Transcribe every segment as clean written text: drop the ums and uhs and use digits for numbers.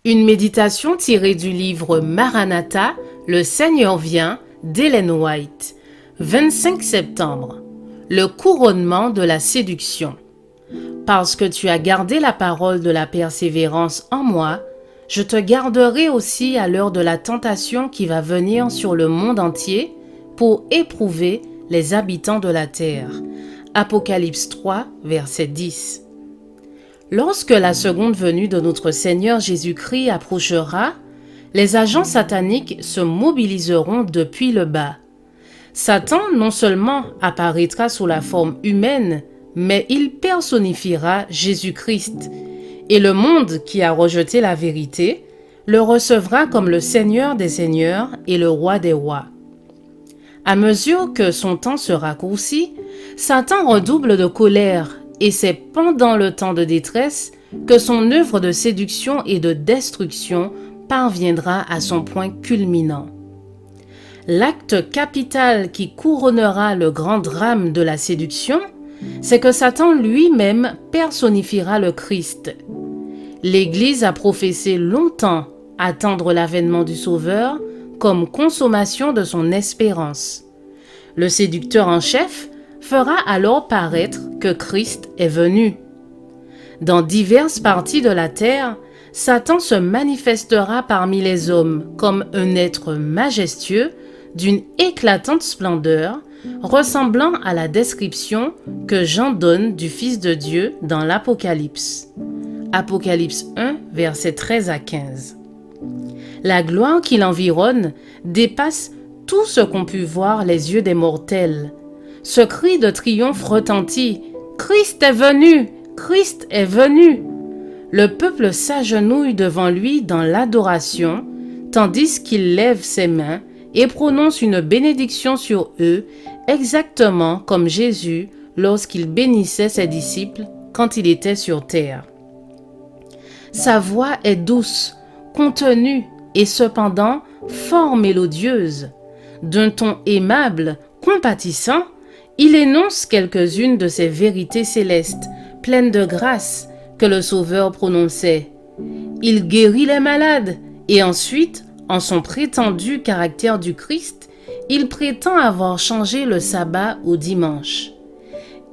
Une méditation tirée du livre Maranatha, Le Seigneur vient d'Ellen White, 25 septembre. Le couronnement de la séduction. Parce que tu as gardé la parole de la persévérance en moi, je te garderai aussi à l'heure de la tentation qui va venir sur le monde entier pour éprouver les habitants de la terre. Apocalypse 3, verset 10. Lorsque la seconde venue de notre Seigneur Jésus-Christ approchera, les agents sataniques se mobiliseront depuis le bas. Satan non seulement apparaîtra sous la forme humaine, mais il personnifiera Jésus-Christ, et le monde qui a rejeté la vérité le recevra comme le Seigneur des Seigneurs et le Roi des Rois. À mesure que son temps se raccourcit, Satan redouble de colère, et c'est pendant le temps de détresse que son œuvre de séduction et de destruction parviendra à son point culminant. L'acte capital qui couronnera le grand drame de la séduction, c'est que Satan lui-même personnifiera le Christ. L'Église a professé longtemps attendre l'avènement du Sauveur comme consommation de son espérance. Le séducteur en chef fera alors paraître que Christ est venu. Dans diverses parties de la terre, Satan se manifestera parmi les hommes comme un être majestueux d'une éclatante splendeur, ressemblant à la description que Jean donne du Fils de Dieu dans l'Apocalypse. Apocalypse 1, versets 13 à 15. La gloire qui l'environne dépasse tout ce qu'ont pu voir les yeux des mortels. Ce cri de triomphe retentit « Christ est venu! Christ est venu !» Le peuple s'agenouille devant lui dans l'adoration, tandis qu'il lève ses mains et prononce une bénédiction sur eux, exactement comme Jésus lorsqu'il bénissait ses disciples quand il était sur terre. Sa voix est douce, contenue et cependant fort mélodieuse. D'un ton aimable, compatissant, il énonce quelques-unes de ces vérités célestes, pleines de grâce, que le Sauveur prononçait. Il guérit les malades et ensuite, en son prétendu caractère du Christ, il prétend avoir changé le sabbat au dimanche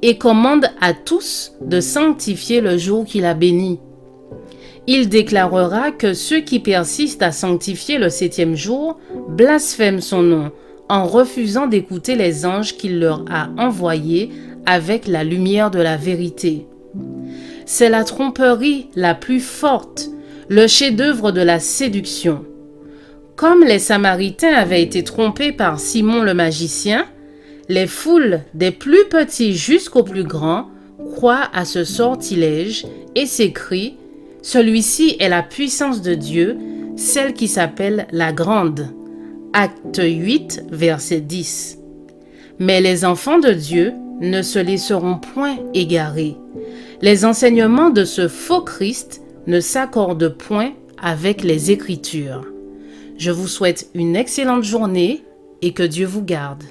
et commande à tous de sanctifier le jour qu'il a béni. Il déclarera que ceux qui persistent à sanctifier le 7e jour blasphèment son nom en refusant d'écouter les anges qu'il leur a envoyés avec la lumière de la vérité. C'est la tromperie la plus forte, le chef-d'œuvre de la séduction. Comme les Samaritains avaient été trompés par Simon le magicien, les foules des plus petits jusqu'aux plus grands croient à ce sortilège et s'écrient « Celui-ci est la puissance de Dieu, celle qui s'appelle la Grande ». Acte 8, verset 10. Mais les enfants de Dieu ne se laisseront point égarer. Les enseignements de ce faux Christ ne s'accordent point avec les Écritures. Je vous souhaite une excellente journée et que Dieu vous garde.